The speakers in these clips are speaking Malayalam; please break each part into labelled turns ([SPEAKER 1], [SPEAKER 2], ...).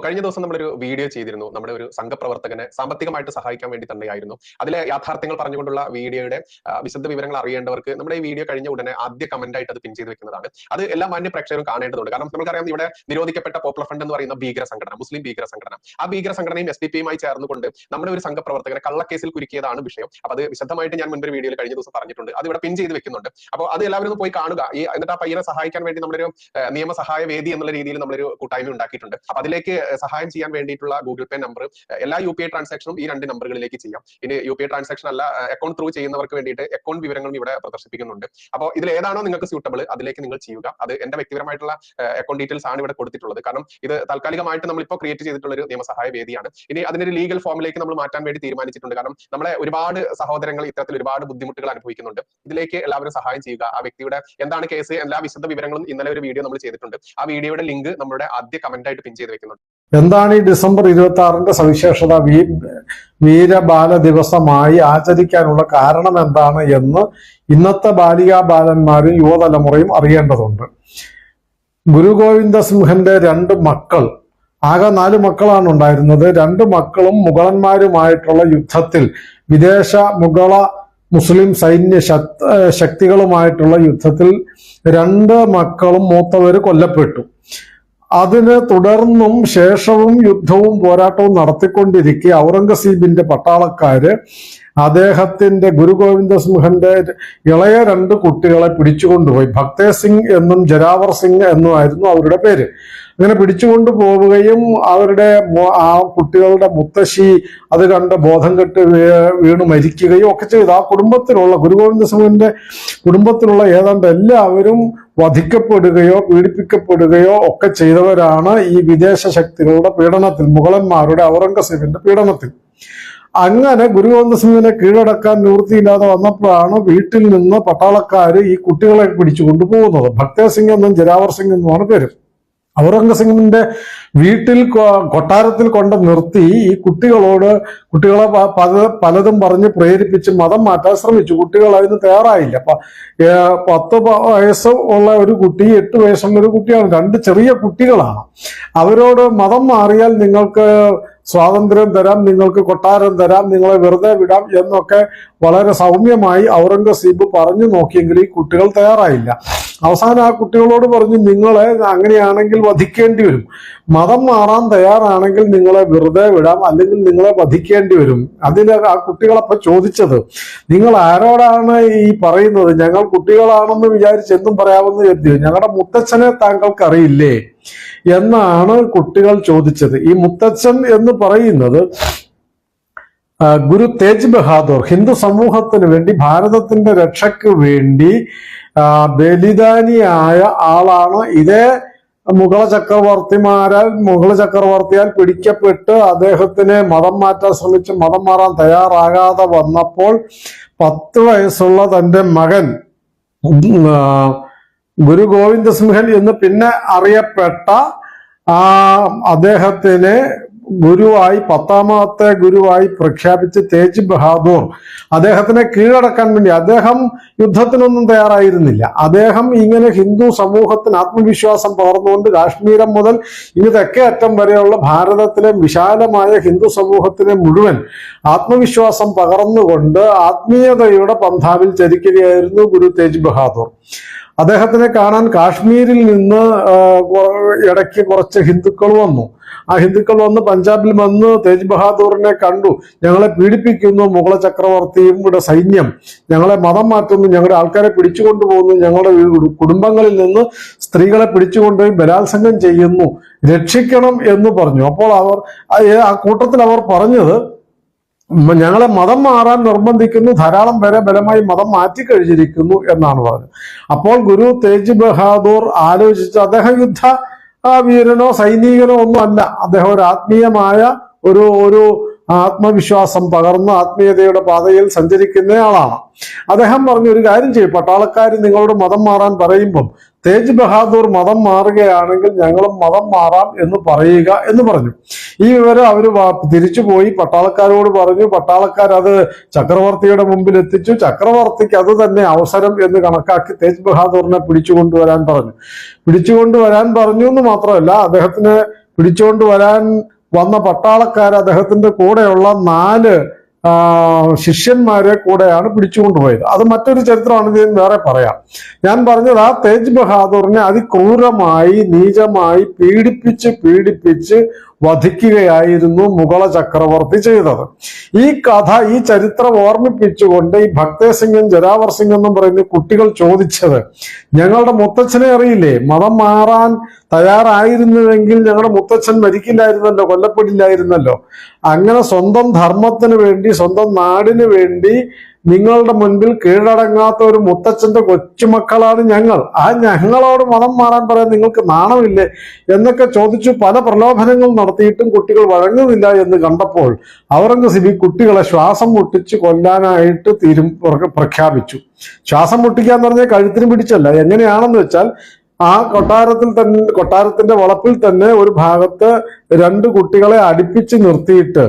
[SPEAKER 1] കഴിഞ്ഞ ദിവസം നമ്മളൊരു വീഡിയോ ചെയ്തിരുന്നു. നമ്മുടെ ഒരു സംഘപ്രവർത്തകനെ സാമ്പത്തികമായിട്ട് സഹായിക്കാൻ വേണ്ടി തന്നെയായിരുന്നു. അതിലെ യാഥാർത്ഥ്യങ്ങൾ പറഞ്ഞുകൊണ്ടുള്ള വീഡിയോയുടെ വിശദ വിവരങ്ങൾ അറിയേണ്ടവർക്ക് നമ്മുടെ ഈ വീഡിയോ കഴിഞ്ഞ ഉടനെ ആദ്യ കമന്റ് ആയിട്ട് അത് പിൻ ചെയ്ത് വെക്കുന്നതാണ്. അത് എല്ലാ മാന്യ പ്രേക്ഷകരും കാണേണ്ടതുണ്ട്. കാരണം നമുക്കറിയാം, ഇവിടെ നിരോധിക്കപ്പെട്ട പോപ്പുലർ ഫ്രണ്ട് എന്ന് പറയുന്ന ഭീകര സംഘടന, മുസ്ലിം ഭീകര സംഘടന, ആ ഭീകര സംഘടനയും SDP-യുമായി ചേർന്നുകൊണ്ട് നമ്മുടെ ഒരു സംഘപ്രവർത്തകനെ കള്ളക്കേസിൽ കുരുക്കിയതാണ് വിഷയം. അപ്പൊ അത് വിശദമായിട്ട് ഞാൻ മുൻപൊരു വീഡിയോയിൽ കഴിഞ്ഞ ദിവസം പറഞ്ഞിട്ടുണ്ട്. അത് ഇവിടെ പിൻ ചെയ്ത് വെക്കുന്നുണ്ട്. അപ്പോൾ അത് എല്ലാവരും ഒന്ന് പോയി കാണുക. എന്നിട്ട് ആ പയ്യനെ സഹായിക്കാൻ വേണ്ടി നമ്മളൊരു നിയമസഹായ വേദി എന്നുള്ള രീതിയിൽ നമ്മളൊരു കൂട്ടായ്മ ഉണ്ടാക്കിയിട്ടുണ്ട്. അപ്പൊ അതിലേക്ക് സഹായം ചെയ്യാൻ വേണ്ടിയിട്ടുള്ള ഗൂഗിൾ പേ നമ്പർ, എല്ലാ UPI ട്രാൻസാക്ഷനും ഈ 2 നമ്പറുകളിലേക്ക് ചെയ്യാം. ഇനി UPI ട്രാൻസാക്ഷൻ അല്ല, അക്കൗണ്ട് ത്രൂ ചെയ്യുന്നവർക്ക് വേണ്ടിയിട്ട് അക്കൗണ്ട് വിവരങ്ങളും ഇവിടെ പ്രദർശിപ്പിക്കുന്നുണ്ട്. അപ്പോൾ ഇതിൽ ഏതാണോ നിങ്ങൾക്ക് സ്യൂട്ടബിൾ അതിലേക്ക് നിങ്ങൾ ചെയ്യുക. അത് എന്റെ വ്യക്തിപരമായിട്ടുള്ള അക്കൗണ്ട് ഡീറ്റെയിൽസ് ആണ് ഇവിടെ കൊടുത്തിട്ടുള്ളത്. കാരണം ഇത് താൽക്കാലികമായിട്ട് നമ്മളിപ്പോൾ ക്രിയേറ്റ് ചെയ്തിട്ടുള്ള ഒരു നിയമസഹായ വേദിയാണ്. ഇനി അതിനൊരു ലീഗൽ ഫോമിലേക്ക് നമ്മൾ മാറ്റാൻ വേണ്ടി തീരുമാനിച്ചിട്ടുണ്ട്. കാരണം നമ്മളെ ഒരുപാട് സഹോദരങ്ങൾ ഇത്തരത്തിൽ ഒരുപാട് ബുദ്ധിമുട്ടുകൾ അനുഭവിക്കുന്നുണ്ട്. ഇതിലേക്ക് എല്ലാവരും സഹായം ചെയ്യുക. ആ വ്യക്തിയുടെ എന്താണ് കേസ്, എല്ലാ വിശദ വിവരങ്ങളും ഇന്നലെ ഒരു വീഡിയോ നമ്മൾ ചെയ്തിട്ടുണ്ട്. ആ വീഡിയോയുടെ ലിങ്ക് നമ്മുടെ ആദ്യ കമന്റ് ആയിട്ട് പിൻ ചെയ്ത് വെക്കുന്നുണ്ട്.
[SPEAKER 2] എന്താണ് ഈ ഡിസംബർ 26 സവിശേഷത? വീരബാല ദിവസമായി ആചരിക്കാനുള്ള കാരണം എന്താണ് എന്ന് ഇന്നത്തെ ബാലികാ ബാലന്മാരും യുവതലമുറയും അറിയേണ്ടതുണ്ട്. ഗുരു ഗോവിന്ദ സിംഹന്റെ 2 മക്കൾ, ആകെ 4 മക്കളാണ് ഉണ്ടായിരുന്നത്. 2 മക്കളും മുഗളന്മാരുമായിട്ടുള്ള യുദ്ധത്തിൽ, വിദേശ മുഗള മുസ്ലിം സൈന്യ ശക്തികളുമായിട്ടുള്ള യുദ്ധത്തിൽ 2 മക്കളും മൂത്തവര് കൊല്ലപ്പെട്ടു. അതിന് തുടർന്നും ശേഷവും യുദ്ധവും പോരാട്ടവും നടത്തിക്കൊണ്ടിരിക്കെ ഔറംഗസീബിന്റെ പട്ടാളക്കാര് അദ്ദേഹത്തിന്റെ ഗുരു ഗോവിന്ദ സിംഹന്റെ ഇളയ 2 കുട്ടികളെ പിടിച്ചുകൊണ്ടുപോയി. ഭക്തേ സിംഗ് എന്നും ജരാവർ സിംഗ് എന്നുമായിരുന്നു അവരുടെ പേര്. അങ്ങനെ പിടിച്ചുകൊണ്ടു പോവുകയും അവരുടെ ആ കുട്ടികളുടെ മുത്തശ്ശി അത് കണ്ട് ബോധം കെട്ട് വീണ് മരിക്കുകയും ഒക്കെ ചെയ്തു. ആ കുടുംബത്തിലുള്ള ഗുരു ഗോവിന്ദ സിംഹന്റെ കുടുംബത്തിലുള്ള ഏതാണ്ട് എല്ലാവരും വധിക്കപ്പെടുകയോ പീഡിപ്പിക്കപ്പെടുകയോ ഒക്കെ ചെയ്തവരാണ് ഈ വിദേശ ശക്തികളുടെ പീഡനത്തിൽ, മുഗളന്മാരുടെ ഔറംഗസീബിന്റെ പീഡനത്തിൽ. അങ്ങനെ ഗുരു ഗോവിന്ദ സിംഹിനെ കീഴടക്കാൻ നിവൃത്തിയില്ലാതെ വന്നപ്പോഴാണ് വീട്ടിൽ നിന്ന് പട്ടാളക്കാര് ഈ കുട്ടികളെ പിടിച്ചു കൊണ്ടുപോകുന്നത്. ഭക്തേ സിംഗ് എന്നും ജരാവർ സിംഗ് എന്നുമാണ് പേര്. ഔറംഗസീബിന്റെ വീട്ടിൽ കൊട്ടാരത്തിൽ കൊണ്ട് നിർത്തി ഈ കുട്ടികളെ പലതും പറഞ്ഞ് പ്രേരിപ്പിച്ച് മതം മാറ്റാൻ ശ്രമിച്ചു. കുട്ടികൾ അതിന് തയ്യാറായില്ല. 10 വയസ്സ് ഉള്ള ഒരു കുട്ടി, 8 വയസ്സുള്ള ഒരു കുട്ടിയാണ്. 2 ചെറിയ കുട്ടികളാണ്. അവരോട് മതം മാറിയാൽ നിങ്ങൾക്ക് സ്വാതന്ത്ര്യം തരാം, നിങ്ങൾക്ക് കൊട്ടാരം തരാം, നിങ്ങളെ വെറുതെ വിടാം എന്നൊക്കെ വളരെ സൗമ്യമായി ഔറംഗസീബ് പറഞ്ഞു നോക്കിയെങ്കിൽ ഈ കുട്ടികൾ തയ്യാറായില്ല. അവസാനം ആ കുട്ടികളോട് പറഞ്ഞു, നിങ്ങളെ അങ്ങനെയാണെങ്കിൽ വധിക്കേണ്ടി വരും, മതം മാറാൻ തയ്യാറാണെങ്കിൽ നിങ്ങളെ വെറുതെ വിടാം, അല്ലെങ്കിൽ നിങ്ങളെ വധിക്കേണ്ടി വരും. അതിൽ ആ കുട്ടികളപ്പോ ചോദിച്ചത്, നിങ്ങൾ ആരോടാണ് ഈ പറയുന്നത്? ഞങ്ങൾ കുട്ടികളാണെന്ന് വിചാരിച്ച് എന്തും പറയാമെന്ന് കരുതിയോ? ഞങ്ങളുടെ മുത്തച്ഛനെ താങ്കൾക്ക് അറിയില്ലേ എന്നാണ് കുട്ടികൾ ചോദിച്ചത്. ഈ മുത്തച്ഛൻ എന്ന് പറയുന്നത് ഗുരു തേജ് ബഹാദൂർ, ഹിന്ദു സമൂഹത്തിന് വേണ്ടി, ഭാരതത്തിന്റെ രക്ഷയ്ക്ക് വേണ്ടി ബലിദാനിയായ ആളാണ്. ഇതേ മുഗള ചക്രവർത്തിയാൽ പിടിക്കപ്പെട്ട് അദ്ദേഹത്തിനെ മതം മാറ്റാൻ ശ്രമിച്ച് മതം മാറാൻ തയ്യാറാകാതെ വന്നപ്പോൾ 10 വയസ്സുള്ള തന്റെ മകൻ ഗുരു ഗോവിന്ദ സിംഹൻ എന്ന് പിന്നെ അറിയപ്പെട്ട അദ്ദേഹത്തിനെ ഗുരുവായി, 10ാമത്തെ ഗുരുവായി പ്രഖ്യാപിച്ച് തേജ് ബഹാദൂർ അദ്ദേഹത്തിനെ കീഴടക്കാൻ വേണ്ടി, അദ്ദേഹം യുദ്ധത്തിനൊന്നും തയ്യാറായിരുന്നില്ല. അദ്ദേഹം ഇങ്ങനെ ഹിന്ദു സമൂഹത്തിന് ആത്മവിശ്വാസം പകർന്നുകൊണ്ട് കാശ്മീരം മുതൽ ഇനി തെക്കേ അറ്റം വരെയുള്ള ഭാരതത്തിലെ വിശാലമായ ഹിന്ദു സമൂഹത്തിനെ മുഴുവൻ ആത്മവിശ്വാസം പകർന്നുകൊണ്ട് ആത്മീയതയുടെ പന്ഥാവിൽ ചരിക്കുകയായിരുന്നു ഗുരു തേജ് ബഹാദൂർ. അദ്ദേഹത്തിനെ കാണാൻ കാശ്മീരിൽ നിന്ന് ഇടയ്ക്ക് കുറച്ച് ഹിന്ദുക്കൾ വന്നു. ആ ഹിന്ദുക്കൾ വന്ന് പഞ്ചാബിൽ വന്ന് തേജ് ബഹാദൂറിനെ കണ്ടു. ഞങ്ങളെ പീഡിപ്പിക്കുന്നു മുഗള ചക്രവർത്തിയും ഇവിടെ സൈന്യം, ഞങ്ങളെ മതം മാറ്റുന്നു, ഞങ്ങളുടെ ആൾക്കാരെ പിടിച്ചുകൊണ്ടുപോകുന്നു, ഞങ്ങളുടെ കുടുംബങ്ങളിൽ നിന്ന് സ്ത്രീകളെ പിടിച്ചുകൊണ്ടുപോയി ബലാത്സംഗം ചെയ്യുന്നു, രക്ഷിക്കണം എന്ന് പറഞ്ഞു. അപ്പോൾ ആ കൂട്ടത്തിൽ അവർ പറഞ്ഞത്, ഞങ്ങളെ മതം മാറാൻ നിർബന്ധിക്കുന്നു, ധാരാളം പേരെ ബലമായി മതം മാറ്റിക്കഴിഞ്ഞിരിക്കുന്നു എന്നാണ് പറഞ്ഞത്. അപ്പോൾ ഗുരു തേജ് ബഹാദൂർ ആലോചിച്ചു, അദ്ദേഹം യുദ്ധ വീരനോ സൈനികനോ ഒന്നും അല്ല, അദ്ദേഹം ഒരു ആത്മീയമായ ഒരു ആത്മവിശ്വാസം പകർന്ന് ആത്മീയതയുടെ പാതയിൽ സഞ്ചരിക്കുന്നയാളാണ്. അദ്ദേഹം പറഞ്ഞു, ഒരു കാര്യം ചെയ്യും, പട്ടാളക്കാർ നിങ്ങളോട് മതം മാറാൻ പറയുമ്പം തേജ് ബഹാദൂർ മതം മാറുകയാണെങ്കിൽ ഞങ്ങളും മതം മാറാം എന്ന് പറയുക എന്ന് പറഞ്ഞു. ഈ വിവരം അവര് തിരിച്ചുപോയി പട്ടാളക്കാരോട് പറഞ്ഞു. പട്ടാളക്കാർ അത് ചക്രവർത്തിയുടെ മുമ്പിൽ എത്തിച്ചു. ചക്രവർത്തിക്ക് അത് തന്നെ അവസരം എന്ന് കണക്കാക്കി തേജ് ബഹാദൂറിനെ പിടിച്ചുകൊണ്ടുവരാൻ പറഞ്ഞു എന്ന് മാത്രമല്ല, അദ്ദേഹത്തിന് പിടിച്ചുകൊണ്ട് വരാൻ വന്ന പട്ടാളക്കാർ അദ്ദേഹത്തിന്റെ കൂടെയുള്ള 4 ശിഷ്യന്മാരെ കൂടെയാണ് പിടിച്ചുകൊണ്ടുപോയത്. അത് മറ്റൊരു ചരിത്രമാണ്, ഞാൻ വേറെ പറയാം. ഞാൻ പറഞ്ഞത് ആ തേജ് ബഹാദൂറിനെ അതിക്രൂരമായി നീചമായി പീഡിപ്പിച്ച് വധിക്കുകയായിരുന്നു മുഗള ചക്രവർത്തി ചെയ്തത്. ഈ ചരിത്രം ഓർമ്മിപ്പിച്ചുകൊണ്ട് ഈ ഭക്തേ സിംഗും ജരാവർ സിംഗ് എന്നും പറയുന്ന കുട്ടികൾ ചോദിച്ചത്, ഞങ്ങളുടെ മുത്തച്ഛനെ അറിയില്ലേ, മതം മാറാൻ തയ്യാറായിരുന്നുവെങ്കിൽ ഞങ്ങളുടെ മുത്തച്ഛൻ മരിക്കില്ലായിരുന്നല്ലോ, കൊല്ലപ്പെടില്ലായിരുന്നല്ലോ. അങ്ങനെ സ്വന്തം ധർമ്മത്തിന് വേണ്ടി, സ്വന്തം നാടിന് വേണ്ടി നിങ്ങളുടെ മുൻപിൽ കീഴടങ്ങാത്ത ഒരു മുത്തച്ഛന്റെ കൊച്ചുമക്കളാണ് ഞങ്ങൾ. ഞങ്ങളോട് മതം മാറാൻ പറയാൻ നിങ്ങൾക്ക് നാണമില്ലേ എന്നൊക്കെ ചോദിച്ചു പല പ്രലോഭനങ്ങൾ നടത്തിയിട്ടും കുട്ടികൾ വഴങ്ങുന്നില്ല എന്ന് കണ്ടപ്പോൾ ഔറംഗസീബ് കുട്ടികളെ ശ്വാസം മുട്ടിച്ച് കൊല്ലാനായിട്ട് പ്രഖ്യാപിച്ചു. ശ്വാസം മുട്ടിക്കുക എന്ന് പറഞ്ഞാൽ കഴുത്തിന് പിടിച്ചല്ല. എങ്ങനെയാണെന്ന് വെച്ചാൽ ആ കൊട്ടാരത്തിന്റെ വളപ്പിൽ തന്നെ ഒരു ഭാഗത്ത് 2 കുട്ടികളെ അടുപ്പിച്ച് നിർത്തിയിട്ട്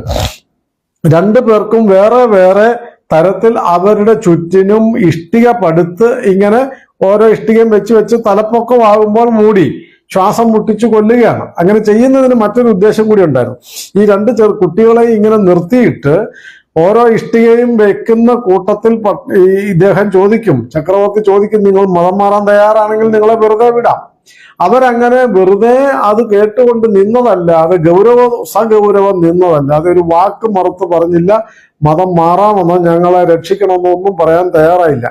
[SPEAKER 2] 2 പേർക്കും വേറെ വേറെ തരത്തിൽ അവരുടെ ചുറ്റിനും ഇഷ്ടിക പടുത്ത് ഇങ്ങനെ ഓരോ ഇഷ്ടികയും വെച്ച് തലപ്പൊക്കമാകുമ്പോൾ മൂടി ശ്വാസം മുട്ടിച്ചു കൊല്ലുകയാണ്. അങ്ങനെ ചെയ്യുന്നതിന് മറ്റൊരു ഉദ്ദേശം കൂടി ഉണ്ടായിരുന്നു. ഈ 2 കുട്ടികളെ ഇങ്ങനെ നിർത്തിയിട്ട് ഓരോ ഇഷ്ടികയും വെക്കുന്ന കൂട്ടത്തിൽ ഇദ്ദേഹം ചോദിക്കും, ചക്രവർത്തി ചോദിക്കും, നിങ്ങൾ മതം മാറാൻ തയ്യാറാണെങ്കിൽ നിങ്ങളെ വെറുതെ വിടാം. അവരങ്ങനെ വെറുതെ അത് കേട്ടുകൊണ്ട് നിന്നതല്ല, അത് സഗൗരവം നിന്നതല്ല, അതൊരു വാക്ക് മറുത്ത് പറഞ്ഞില്ല, മതം മാറാമെന്നോ ഞങ്ങളെ രക്ഷിക്കണമെന്നോ ഒന്നും പറയാൻ തയ്യാറായില്ല.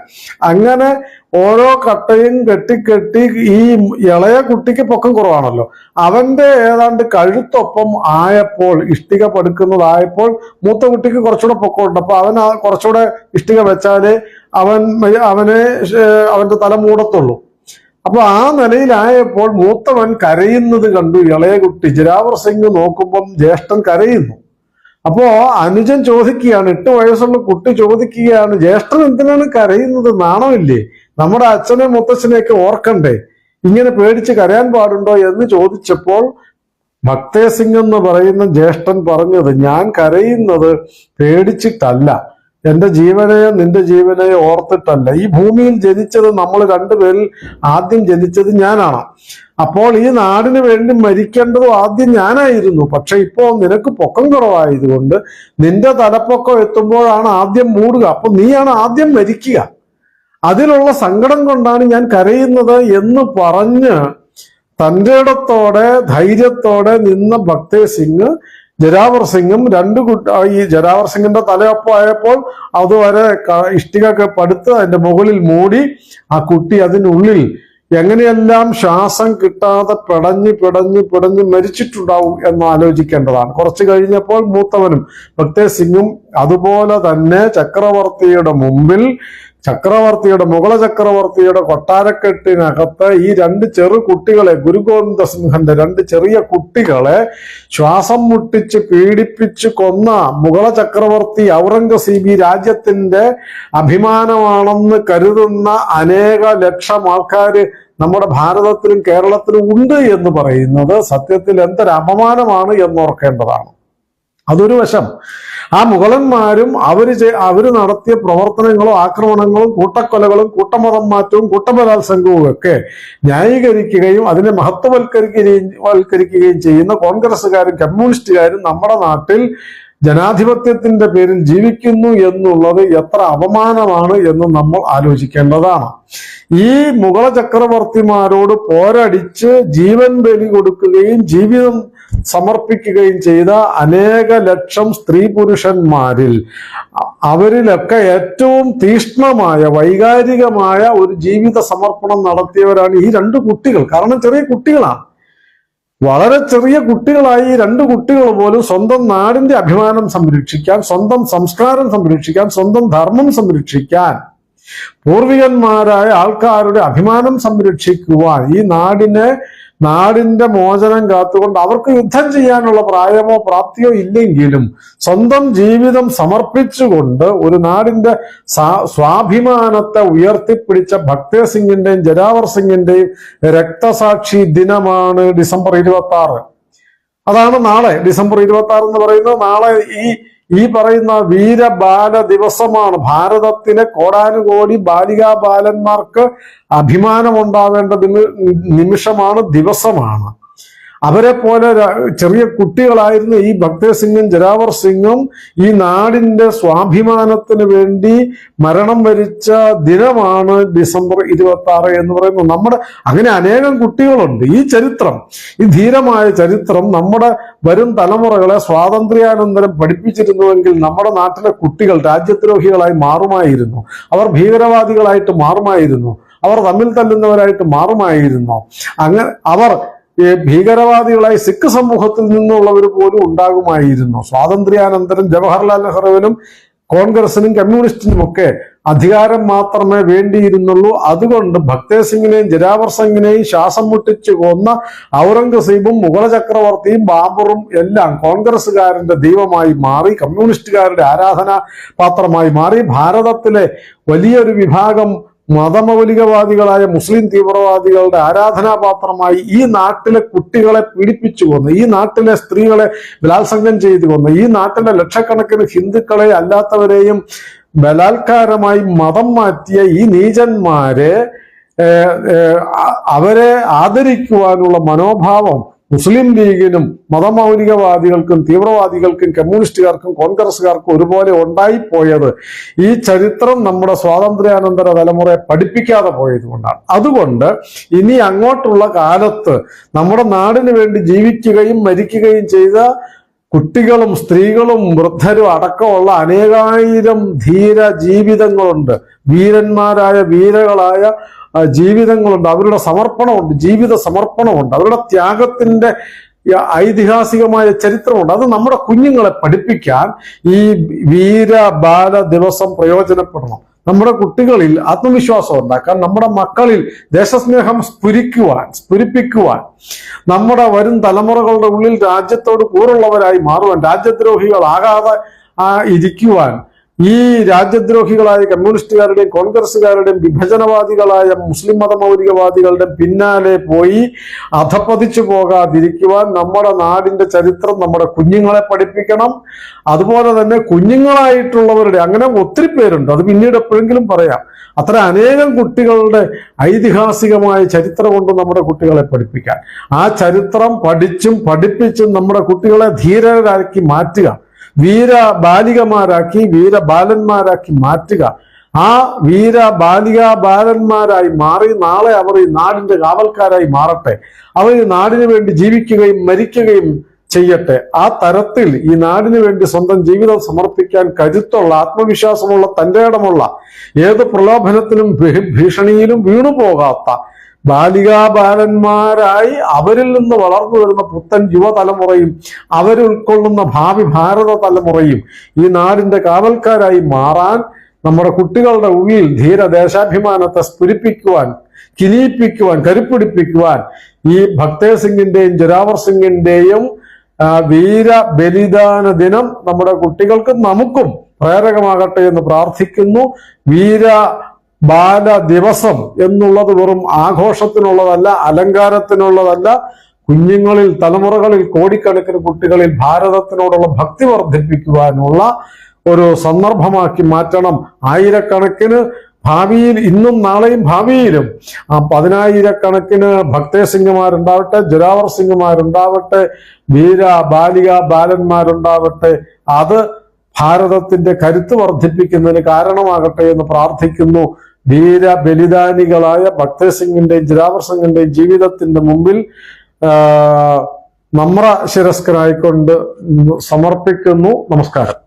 [SPEAKER 2] അങ്ങനെ ഓരോ കട്ടയും കെട്ടി ഈ ഇളയ കുട്ടിക്ക് പൊക്കം കുറവാണല്ലോ, അവന്റെ ഏതാണ്ട് കഴുത്തൊപ്പം ആയപ്പോൾ, ഇഷ്ടിക പടുക്കുന്നതായപ്പോൾ മൂത്ത കുട്ടിക്ക് കുറച്ചുകൂടെ പൊക്കമുണ്ട്. അപ്പൊ അവൻ കുറച്ചുകൂടെ ഇഷ്ടിക വെച്ചാലേ അവന്റെ തല മൂടത്തുള്ളൂ. അപ്പൊ ആ നിലയിലായപ്പോൾ മൂത്തവൻ കരയുന്നത് കണ്ടു ഇളയ കുട്ടി. ജരാവർ സിംഗ് നോക്കുമ്പം ജ്യേഷ്ഠൻ കരയുന്നു. അപ്പോ അനുജൻ ചോദിക്കുകയാണ്, 8 വയസ്സുള്ള കുട്ടി ചോദിക്കുകയാണ്, ജ്യേഷ്ഠൻ എന്തിനാണ് കരയുന്നത്, നാണമില്ലേ, നമ്മുടെ അച്ഛനെ മുത്തച്ഛനെയൊക്കെ ഓർക്കണ്ടേ, ഇങ്ങനെ പേടിച്ച് കരയാൻ പാടുണ്ടോ എന്ന് ചോദിച്ചപ്പോൾ ഭക്തേ സിംഗ് എന്ന് പറയുന്ന ജ്യേഷ്ഠൻ പറഞ്ഞത്, ഞാൻ കരയുന്നത് പേടിച്ചിട്ടല്ല, എന്റെ ജീവനെയോ നിന്റെ ജീവനെയോ ഓർത്തിട്ടല്ല. ഈ ഭൂമിയിൽ ജനിച്ചത് നമ്മൾ 2 പേരിൽ ആദ്യം ജനിച്ചത് ഞാനാണ്. അപ്പോൾ ഈ നാടിന് വേണ്ടി മരിക്കേണ്ടതും ആദ്യം ഞാനായിരുന്നു. പക്ഷെ ഇപ്പോ നിനക്ക് പൊക്കം കുറവായതുകൊണ്ട് നിന്റെ തലപ്പൊക്കം എത്തുമ്പോഴാണ് ആദ്യം മൂടുക. അപ്പൊ നീയാണ് ആദ്യം മരിക്കുക. അതിലുള്ള സങ്കടം കൊണ്ടാണ് ഞാൻ കരയുന്നത് എന്ന് പറഞ്ഞ് തന്റെ ഇടത്തോടെ ധൈര്യത്തോടെ നിന്ന ഭക്തേ സിംഗ് ജരാവർ സിംഗും ഈ ജരാവർ സിംഗിന്റെ തലയൊപ്പമായപ്പോൾ അതുവരെ ഇഷ്ടിക പടുത്ത് അതിന്റെ മുകളിൽ മൂടി ആ കുട്ടി അതിനുള്ളിൽ എങ്ങനെയെല്ലാം ശ്വാസം കിട്ടാതെ പിടഞ്ഞ് മരിച്ചിട്ടുണ്ടാവും എന്ന് ആലോചിക്കേണ്ടതാണ്. കുറച്ചു കഴിഞ്ഞപ്പോൾ മൂത്തവനും ഭക്തേ സിംഗും അതുപോലെ തന്നെ ചക്രവർത്തിയുടെ മുമ്പിൽ മുഗള ചക്രവർത്തിയുടെ കൊട്ടാരക്കെട്ടിനകത്ത് ഈ 2 ചെറു കുട്ടികളെ, ഗുരു ഗോവിന്ദ സിംഹന്റെ 2 ചെറിയ കുട്ടികളെ ശ്വാസം മുട്ടിച്ച് പീഡിപ്പിച്ച് കൊന്ന മുഗള ചക്രവർത്തി ഔറംഗസീബ് രാജ്യത്തിന്റെ അഭിമാനമാണെന്ന് കരുതുന്ന അനേക ലക്ഷം ആൾക്കാര് നമ്മുടെ ഭാരതത്തിലും കേരളത്തിലും ഉണ്ട് എന്ന് പറയുന്നത് സത്യത്തിൽ എന്തൊരു അപമാനമാണ് എന്നോർക്കേണ്ടതാണ്. അതൊരു വശം. ആ മുഗളന്മാരും അവര് നടത്തിയ പ്രവർത്തനങ്ങളും ആക്രമണങ്ങളും കൂട്ടക്കൊലകളും കൂട്ടമതം മാറ്റവും കൂട്ടബലാത്സംഗവും ഒക്കെ ന്യായീകരിക്കുകയും അതിനെ മഹത്വവൽക്കരിക്കുകയും ചെയ്യുന്ന കോൺഗ്രസ്സുകാരും കമ്മ്യൂണിസ്റ്റുകാരും നമ്മുടെ നാട്ടിൽ ജനാധിപത്യത്തിന്റെ പേരിൽ ജീവിക്കുന്നു എന്നുള്ളത് എത്ര അപമാനമാണ് എന്ന് നമ്മൾ ആലോചിക്കേണ്ടതാണ്. ഈ മുഗള ചക്രവർത്തിമാരോട് പോരടിച്ച് ജീവൻ ബലി കൊടുക്കുകയും ജീവിതം സമർപ്പിക്കുകയും ചെയ്ത അനേക ലക്ഷം സ്ത്രീ പുരുഷന്മാരിൽ അവരിലൊക്കെ ഏറ്റവും തീഷ്ണമായ വൈകാരികമായ ഒരു ജീവിത സമർപ്പണം നടത്തിയവരാണ് ഈ 2 കുട്ടികൾ. കാരണം ചെറിയ കുട്ടികളാണ്, വളരെ ചെറിയ കുട്ടികളായി 2 കുട്ടികൾ പോലും സ്വന്തം നാടിന്റെ അഭിമാനം സംരക്ഷിക്കാൻ, സ്വന്തം സംസ്കാരം സംരക്ഷിക്കാൻ, സ്വന്തം ധർമ്മം സംരക്ഷിക്കാൻ, പൂർവികന്മാരായ ആൾക്കാരുടെ അഭിമാനം സംരക്ഷിക്കുവാൻ, ഈ നാടിന്റെ മോചനം കാത്തുകൊണ്ട് അവർക്ക് യുദ്ധം ചെയ്യാനുള്ള പ്രായമോ പ്രാപ്തിയോ ഇല്ലെങ്കിലും സ്വന്തം ജീവിതം സമർപ്പിച്ചുകൊണ്ട് ഒരു നാടിന്റെ സ്വാഭിമാനത്തെ ഉയർത്തിപ്പിടിച്ച ഭക്തേ സിംഗിന്റെയും ജരാവർ സിംഗിന്റെയും രക്തസാക്ഷി ദിനമാണ് ഡിസംബർ 26. അതാണ് നാളെ. ഡിസംബർ 26 എന്ന് പറയുന്നത് നാളെ ഈ പറയുന്ന വീരബാല ദിവസമാണ്. ഭാരതത്തിലെ കോടാനുകോടി ബാലികാ ബാലന്മാർക്ക് അഭിമാനമുണ്ടാവേണ്ട നിമിഷമാണ്, ദിവസമാണ്. അവരെ പോലെ ചെറിയ കുട്ടികളായിരുന്ന ഈ ഭക്തേജ് സിംഗും ജൊരാവർ സിംഗും ഈ നാടിന്റെ സ്വാഭിമാനത്തിന് വേണ്ടി മരണം വരിച്ച ദിനമാണ് ഡിസംബർ 26 എന്ന് പറയുന്നത്. നമ്മുടെ അങ്ങനെ അനേകം കുട്ടികളുണ്ട്. ഈ ചരിത്രം, ഈ ധീരമായ ചരിത്രം നമ്മുടെ വരും തലമുറകളെ സ്വാതന്ത്ര്യാനന്തരം പഠിപ്പിച്ചിരുന്നുവെങ്കിൽ നമ്മുടെ നാട്ടിലെ കുട്ടികൾ രാജ്യദ്രോഹികളായി മാറുമായിരുന്നു, അവർ ഭീകരവാദികളായിട്ട് മാറുമായിരുന്നു, അവർ തമ്മിൽ തല്ലുന്നവരായിട്ട് മാറുമായിരുന്നു. അങ്ങനെ അവർ ഭീകരവാദികളായി സിഖ് സമൂഹത്തിൽ നിന്നുള്ളവർ പോലും ഉണ്ടാകുമായിരുന്നു. സ്വാതന്ത്ര്യാനന്തരം ജവഹർലാൽ നെഹ്റുവിനും കോൺഗ്രസിനും കമ്മ്യൂണിസ്റ്റിനും ഒക്കെ അധികാരം മാത്രമേ വേണ്ടിയിരുന്നുള്ളൂ. അതുകൊണ്ട് ഭക്തേജ് സിംഗിനെയും ജൊരാവർ സിംഗിനെയും ശ്വാസം മുട്ടിച്ചു കൊന്ന ഔറംഗസീബും മുഗള ചക്രവർത്തിയും ബാബറും എല്ലാം കോൺഗ്രസുകാരന്റെ ദൈവമായി മാറി, കമ്മ്യൂണിസ്റ്റുകാരുടെ ആരാധനാ പാത്രമായി മാറി. ഭാരതത്തിലെ വലിയൊരു വിഭാഗം മതമൗലികവാദികളായ മുസ്ലിം തീവ്രവാദികളുടെ ആരാധനാപാത്രമായി ഈ നാട്ടിലെ കുട്ടികളെ പീഡിപ്പിച്ചു കൊന്ന്, ഈ നാട്ടിലെ സ്ത്രീകളെ ബലാത്സംഗം ചെയ്തു കൊന്ന്, ഈ നാട്ടിലെ ലക്ഷക്കണക്കിന് ഹിന്ദുക്കളെ അല്ലാത്തവരെയും ബലാത്കാരമായി മതം മാറ്റിയ ഈ നീചന്മാരെ അവരെ ആദരിക്കുവാനുള്ള മനോഭാവം മുസ്ലിം ലീഗിനും മതമൗലികവാദികൾക്കും തീവ്രവാദികൾക്കും കമ്മ്യൂണിസ്റ്റുകാർക്കും കോൺഗ്രസുകാർക്കും ഒരുപോലെ ഉണ്ടായിപ്പോയത് ഈ ചരിത്രം നമ്മുടെ സ്വാതന്ത്ര്യാനന്തര തലമുറയെ പഠിപ്പിക്കാതെ പോയത് കൊണ്ടാണ്. അതുകൊണ്ട് ഇനി അങ്ങോട്ടുള്ള കാലത്ത് നമ്മുടെ നാടിന് വേണ്ടി ജീവിക്കുകയും മരിക്കുകയും ചെയ്ത കുട്ടികളും സ്ത്രീകളും വൃദ്ധരും അടക്കമുള്ള അനേകായിരം ധീര ജീവിതങ്ങളുണ്ട്, വീരന്മാരായ വീരകളായ ജീവിതങ്ങളുണ്ട്, അവരുടെ സമർപ്പണമുണ്ട്, ജീവിത സമർപ്പണമുണ്ട്, അവരുടെ ത്യാഗത്തിന്റെ ഐതിഹാസികമായ ചരിത്രമുണ്ട്. അത് നമ്മുടെ കുഞ്ഞുങ്ങളെ പഠിപ്പിക്കാൻ ഈ വീര ബാല ദിവസം പ്രയോജനപ്പെടണം. നമ്മുടെ കുട്ടികളിൽ ആത്മവിശ്വാസം ഉണ്ടാക്കാൻ, നമ്മുടെ മക്കളിൽ ദേശസ്നേഹം സ്ഫുരിപ്പിക്കുവാൻ, നമ്മുടെ വരും തലമുറകളുടെ ഉള്ളിൽ രാജ്യത്തോട് കൂറുള്ളവരായി മാറുവാൻ, രാജ്യദ്രോഹികളാകാതെ ഇരിക്കുവാൻ, ഈ രാജ്യദ്രോഹികളായ കമ്മ്യൂണിസ്റ്റുകാരുടെയും കോൺഗ്രസുകാരുടെയും വിഭജനവാദികളായ മുസ്ലിം മതമൗലികവാദികളുടെ പിന്നാലെ പോയി അധപ്പതിച്ചു പോകാതിരിക്കുവാൻ നമ്മുടെ നാടിന്റെ ചരിത്രം നമ്മുടെ കുഞ്ഞുങ്ങളെ പഠിപ്പിക്കണം. അതുപോലെ തന്നെ കുഞ്ഞുങ്ങളായിട്ടുള്ളവരുടെ, അങ്ങനെ ഒത്തിരി പേരുണ്ട്, അത് പിന്നീട് എപ്പോഴെങ്കിലും പറയാം, അത്ര അനേകം കുട്ടികളുടെ ഐതിഹാസികമായ ചരിത്രം കൊണ്ട് നമ്മുടെ കുട്ടികളെ പഠിപ്പിക്കാൻ, ആ ചരിത്രം പഠിച്ചും പഠിപ്പിച്ചും നമ്മുടെ കുട്ടികളെ ധീരരാക്കി മാറ്റുക, വീര ബാലികമാരാക്കി വീരബാലന്മാരാക്കി മാറ്റുക. ആ വീര ബാലിക ബാലന്മാരായി മാറി നാളെ അവർ ഈ നാടിന്റെ കാവൽക്കാരായി മാറട്ടെ. അവർ ഈ നാടിനു വേണ്ടി ജീവിക്കുകയും മരിക്കുകയും ചെയ്യട്ടെ. ആ തരത്തിൽ ഈ നാടിനു വേണ്ടി സ്വന്തം ജീവിതം സമർപ്പിക്കാൻ കരുത്തുള്ള, ആത്മവിശ്വാസമുള്ള, തന്റെ ഇടമുള്ള, ഏത് പ്രലോഭനത്തിനും ഭീഷണിയിലും വീണുപോകാത്ത ബാലികാബാലന്മാരായി അവരിൽ നിന്ന് വളർന്നു വരുന്ന പുത്തൻ യുവതലമുറയും അവരുൾക്കൊള്ളുന്ന ഭാവി ഭാരത തലമുറയും ഈ നാടിന്റെ കാവൽക്കാരായി മാറാൻ നമ്മുടെ കുട്ടികളുടെ ഉള്ളിൽ ധീരദേശാഭിമാനത്തെ സ്ഫുരിപ്പിക്കുവാൻ, കിനിയിപ്പിക്കുവാൻ, കരുപ്പിടിപ്പിക്കുവാൻ ഈ ഭക്തേജ് സിംഗിന്റെയും ജൊരാവർ സിംഗിന്റെയും വീര ബലിദാന ദിനം നമ്മുടെ കുട്ടികൾക്കും നമുക്കും പ്രേരകമാകട്ടെ എന്ന് പ്രാർത്ഥിക്കുന്നു. വീര ബാല ദിവസം എന്നുള്ളത് വെറും ആഘോഷത്തിനുള്ളതല്ല, അലങ്കാരത്തിനുള്ളതല്ല. കുഞ്ഞുങ്ങളിൽ, തലമുറകളിൽ, കോടിക്കണക്കിന് കുട്ടികളിൽ ഭാരതത്തിനോടുള്ള ഭക്തി വർദ്ധിപ്പിക്കുവാനുള്ള ഒരു സന്ദർഭമാക്കി മാറ്റണം. ആയിരക്കണക്കിന് ഭാവിയിൽ, ഇന്നും നാളെയും ഭാവിയിലും 10,000-കണക്കിന് ഭക്തേജ് സിംഗുമാരുണ്ടാവട്ടെ, ജൊരാവർ സിംഗുമാരുണ്ടാവട്ടെ, വീര ബാലിക ബാലന്മാരുണ്ടാവട്ടെ, അത് ഭാരതത്തിന്റെ കരുത്ത് വർദ്ധിപ്പിക്കുന്നതിന് കാരണമാകട്ടെ എന്ന് പ്രാർത്ഥിക്കുന്നു. വീര ബലിദാനികളായ ഭക്തേജ് സിംഗിന്റെയും ജൊരാവർ സിംഗിന്റെയും ജീവിതത്തിന്റെ മുമ്പിൽ നമ്ര ശിരസ്കരായിക്കൊണ്ട് സമർപ്പിക്കുന്നു. നമസ്കാരം.